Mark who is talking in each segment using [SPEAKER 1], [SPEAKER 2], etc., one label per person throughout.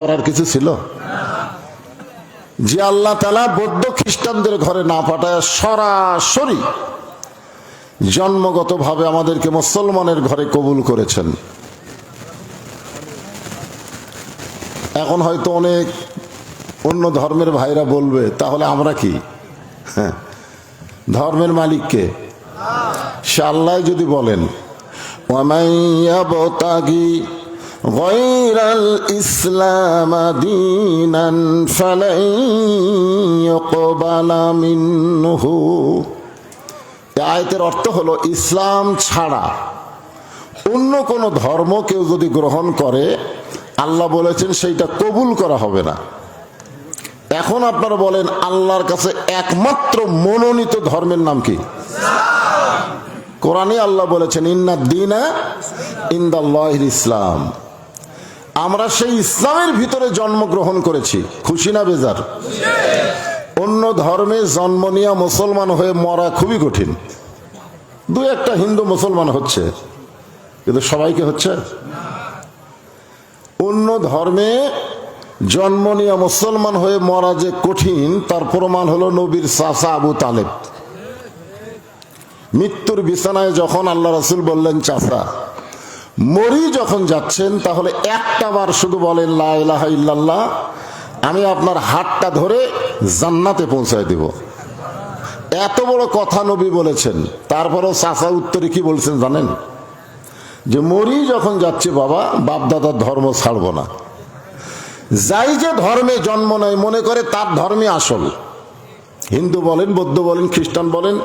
[SPEAKER 1] করার কিছু ছিল? যে আল্লাহ তাআলা বৌদ্ধ খ্রিস্টানদের ঘরে না পাঠায় সরাসরি জন্মগতভাবে আমাদেরকে মুসলমানের ঘরে কবুল করেছেন। এখন হয়তো অনেক অন্য ধর্মের ভাইরা বলবে, তাহলে আমরা কি? ধর্মের মালিককে সে আল্লাহ যদি বলেন ওয়ামান ইয়াবতাগি গায়রাল ইসলাম দীনান ফালাই ইউকবালা মিনহু, এই আয়াতের অর্থ হলো ইসলাম ছাড়া অন্য কোন ধর্ম কেউ যদি গ্রহণ করে আল্লাহ বলেছেন সেইটা কবুল করা হবে না। এখন আপনারা বলেন আল্লাহর কাছে একমাত্র মনোনীত ধর্মের নাম কি? কোরআনে আল্লাহ বলেছেন ইন্নাদ দীনা ইনদাল্লাহিল ইসলাম। আমরা সেই ইসলামের ভিতরে জন্মগ্রহণ করেছি, খুশি না বেজার? অন্য ধর্মে জন্ম নিয়ে মুসলমান হয়ে মরা খুবই কঠিন। দু একটা হিন্দু মুসলমান হচ্ছে, কিন্তু সবাইকে হচ্ছে? অন্য ধর্মে জন্ম নিয়ে মুসলমান হয়ে মরা যে কঠিন তার প্রমাণ হলো নবীর চাচা আবু তালেব। মৃত্যুর বিছানায় যখন আল্লাহ রাসূল বললেন চাচা মরি যখন যাচ্ছেন, তাহলে একটা বার শুধু বলেন লা ইলাহা ইল্লাল্লাহ, আমি আপনার হাতটা ধরে জান্নাতে পৌঁছায় দিব। এত বড় কথা নবী বলেছেন, তারপরেও চাচা উত্তরে কি বলছেন জানেন? যে মরি যখন যাচ্ছে বাবা, বাপ দাদার ধর্ম ছাড়বো না। যাই যে ধর্মে জন্ম নেয় মনে করে তার ধর্মে আসল। হিন্দু বলেন, বৌদ্ধ বলেন, খ্রিস্টান বলেন,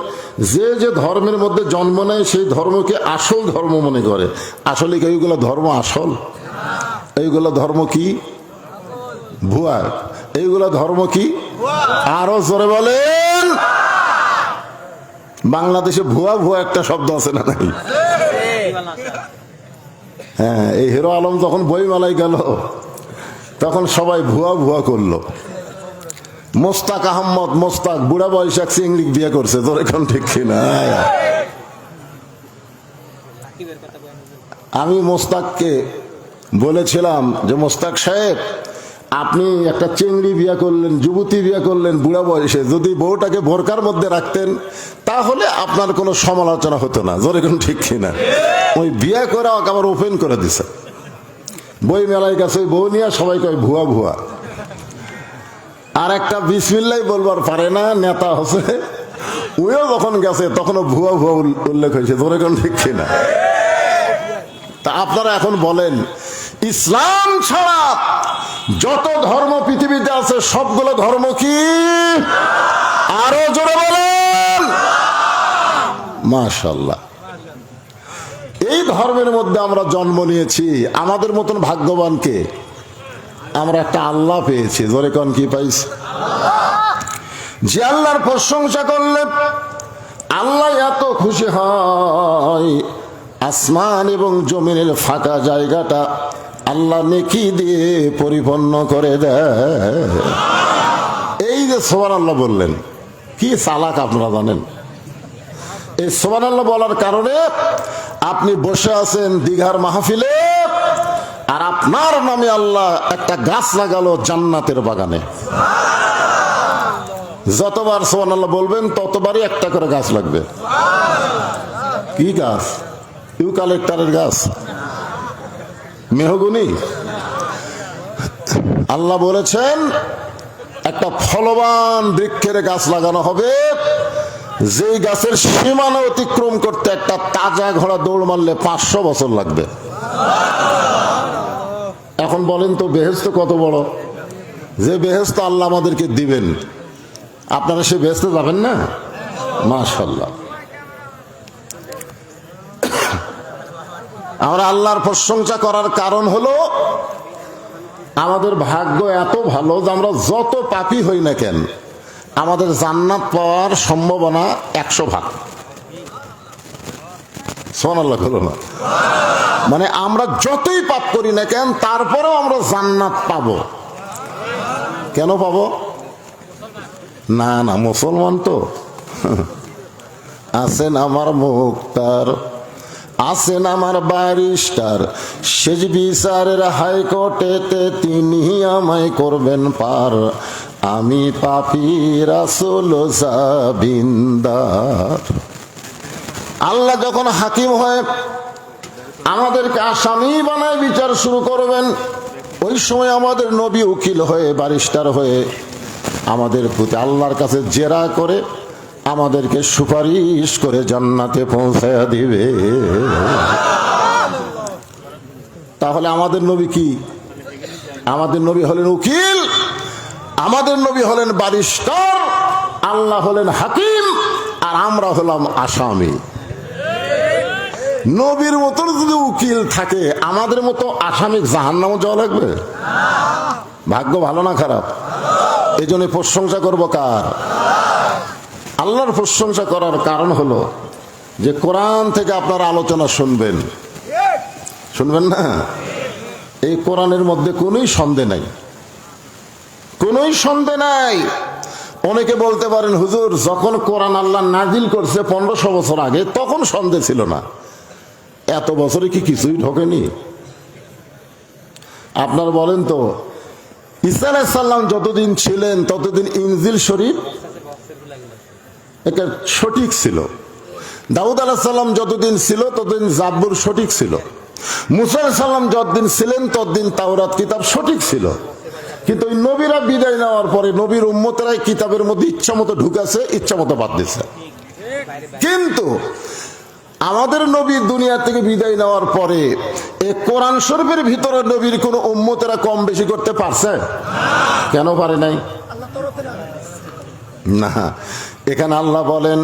[SPEAKER 1] যে যে ধর্মের মধ্যে জন্ম নেয় সেই ধর্মকে আসল ধর্ম মনে করে। আসলে কি এইগুলো ধর্ম আসল? এইগুলো ধর্ম কি? ভুয়া। এইগুলো ধর্ম কি? আরো জোরে বলেন। বাংলাদেশে ভুয়া ভুয়া একটা শব্দ আছে না নাই? হ্যাঁ, এই হিরো আলম যখন বইমেলায় গেল তখন সবাই ভুয়া ভুয়া করলো। মোস্তাক আহমদ, মোস্তাক বুড়া বয়সে এক চিংড়ি বিয়ে করছে, তোর এখন ঠিক কিনা? আমি মোস্তাককে বলেছিলাম যে মোস্তাক সাহেব, আপনি একটা চিংড়ি বিয়ে করলেন, যুবতী বিয়ে করলেন বুড়া বয়সে, যদি বউটাকে বোরকার মধ্যে রাখতেন তাহলে আপনার কোনো সমালোচনা হতো না। জোরে কোন ঠিক কিনা? ওই বিয়ে করে আবার ওপেন করে দিছে। বই মেলায় গেছে ওই বউ নিয়ে, সবাই কয় ভুয়া ভুয়া। আর একটা বিসমিল্লাহ বলবার পারে না নেতা হচ্ছে, ওইও যখন গেছে তখনও ভুয়া ভুয়া উল্লেখ হয়েছে। জোরে কোন ঠিক কিনা? তা আপনারা এখন বলেন ইসলাম ছাড়া যত ধর্ম পৃথিবীতে আছে সবগুলো ধর্ম কি? আরো জোরে বলেন। মাশাআল্লাহ। এই ধর্মের মধ্যে আমরা জন্ম নিয়েছি, আমাদের মতন ভাগ্যবান কে? আমরা একটা আল্লাহ পেয়েছি। জোরে কোন কি পাইছি? যে আল্লাহর প্রশংসা করলে আল্লাহ এত খুশি হয়, আসমান এবং জমিনের ফাঁকা জায়গাটা আল্লাহ নেকি দিয়ে পরিপূর্ণ করে দেয়। এই যে সুবহানাল্লাহ বললেন, কি চালাক আপনারা জানেন? এই সুবহানাল্লাহ বলার কারণে আপনি বসে আছেন দীঘার মাহফিলে, আর আপনার নামে আল্লাহ একটা গাছ লাগালো জান্নাতের বাগানে। যতবার সুবহানাল্লাহ বলবেন ততবারই একটা করে গাছ লাগবে। কি গাছ? ইউক্যালিপটাসের গাছ, মেহগনি। আল্লাহ বলেছেন একটা ফলবান বৃক্ষের গাছ লাগানো হবে, যেই গাছের সীমানা অতিক্রম করতে একটা তাজা ঘোড়া দৌড় মারলে 500 বছর লাগবে। এখন বলেন তো বেহেশত কত বড়? যে বেহেশত আল্লাহ আমাদেরকে দিবেন, আপনারা সে বেহেশতে যাবেন না? মাশাআল্লাহ। আমরা আল্লাহর প্রশংসা করার কারণ হলো আমাদের ভাগ্য এত ভালো যে আমরা যত পাপী হই না কেন আমাদের জান্নাত পাওয়ার সম্ভাবনা 100 ভাগ। সুবহানাল্লাহ হলো না? মানে আমরা যতই পাপ করি না কেন তারপরেও আমরা জান্নাত পাবো। কেন পাবো? না না, মুসলমান তো আছেন আমার মুক্তার, আছেন আমার ব্যারিস্টার, সেজ বিচারের হাইকোর্টেতে তিনি আমায় করবেন পার। আমি পাপী রাসূল জাবিন্দার। আল্লাহ যখন হাকিম হয়ে আমাদেরকে আসামি বানায় বিচার শুরু করবেন, ওই সময় আমাদের নবী উকিল হয়ে, ব্যারিস্টার হয়ে আমাদের প্রতি আল্লাহর কাছে জেরা করে আমাদেরকে সুপারিশ করে জান্নাতে পৌঁছায়া দিবে। তাহলে আমাদের নবী কি? আমাদের নবী হলেন উকিল, আমাদের নবী হলেন ব্যারিস্টার, আল্লাহ হলেন হাকিম, আর আমরা হলাম আসামি। নবীর মতো যদি উকিল থাকে, আমাদের মতো আসামি জাহান্নামে যাওয়া লাগবে? ভাগ্য ভালো না খারাপ? এই জন্য প্রশংসা করবো কার? আল্লাহর প্রশংসা করার কারণ হলো যে কোরআন থেকে আপনারা আলোচনা শুনবেন, শুনবেন না? এই কোরআনের মধ্যে কোনোই সন্দেহ নাই, কোনোই সন্দেহ নাই। অনেকে বলতে পারেন, হুজুর যখন কোরআন আল্লাহ নাজিল করছে 1500 বছর আগে, তখন সন্দেহ ছিল না, এত বছরে কি কিছুই ঢোকেনি? আপনার বলেন তো, ঈসা আলাইহিস সালাম যতদিন ছিলেন ততদিন ইনজিল শরীফ এটা সঠিক ছিল। দাউদ আলাইহিস সালাম যতদিন ছিল ততদিন জাবুর সঠিক ছিল। মুসা আলাইহিস সালাম যতদিন ছিলেন ততদিন তাওরাত কিতাব সঠিক ছিল। কিন্তু ওই নবীরা বিদায় নেওয়ার পরে নবীর উম্মতেরাই কিতাবের মধ্যে ইচ্ছা মতো ঢুকাছে, ইচ্ছা মতো বাদ দিচ্ছে। কিন্তু আমাদের নবী দুনিয়া থেকে বিদায় নেওয়ার পরে এই কোরআন শরীফের ভিতরে নবীর কোন উম্মতেরা কম বেশি করতে পারছে? কেন পারে নাই? না, এখানে আল্লাহ বলেন,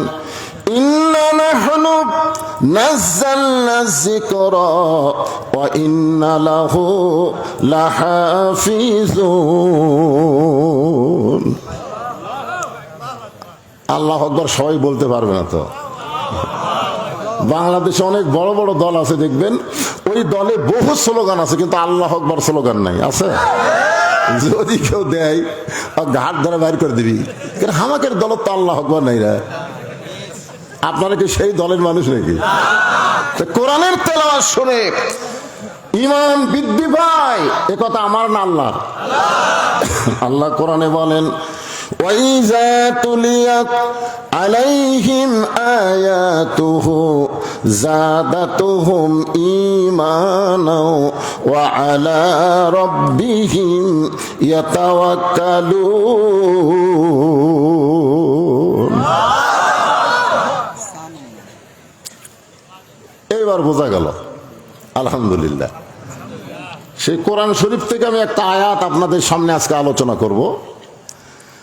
[SPEAKER 1] ইন্না নাহনু নাযালনা যিকরা ওয়া ইন্না লাহু লাহাফিজুন। আল্লাহু আকবার সবাই বলতে পারবে না তো। বাংলাদেশে অনেক বড় বড় দল আছে, দেখবেন ওই দলে বহু স্লোগান আছে, কিন্তু আল্লাহু আকবার স্লোগান নাই। আছে? যদি কেউ দেয় ঘাট ধরে বাইর করে দিবি, হামাকের দল তো আল্লাহু আকবার নাই রে। আপনারা কি সেই দলের মানুষ নাকি? কোরআনের তেলাওয়াত শুনে ঈমান বৃদ্ধি পায়, এ কথা আমার না আল্লাহর। আল্লাহ কোরআনে বলেন, وَإِذَا تُلِيَتْ عَلَيْهِمْ آيَاتُهُ زَادَتْهُمْ إِيمَانًا وَعَلَى رَبِّهِمْ يَتَوَكَّلُونَ। এইবার বোঝা গেল আলহামদুলিল্লাহ। সেই কোরআন শরীফ থেকে আমি একটা আয়াত আপনাদের সামনে আজকে আলোচনা করব।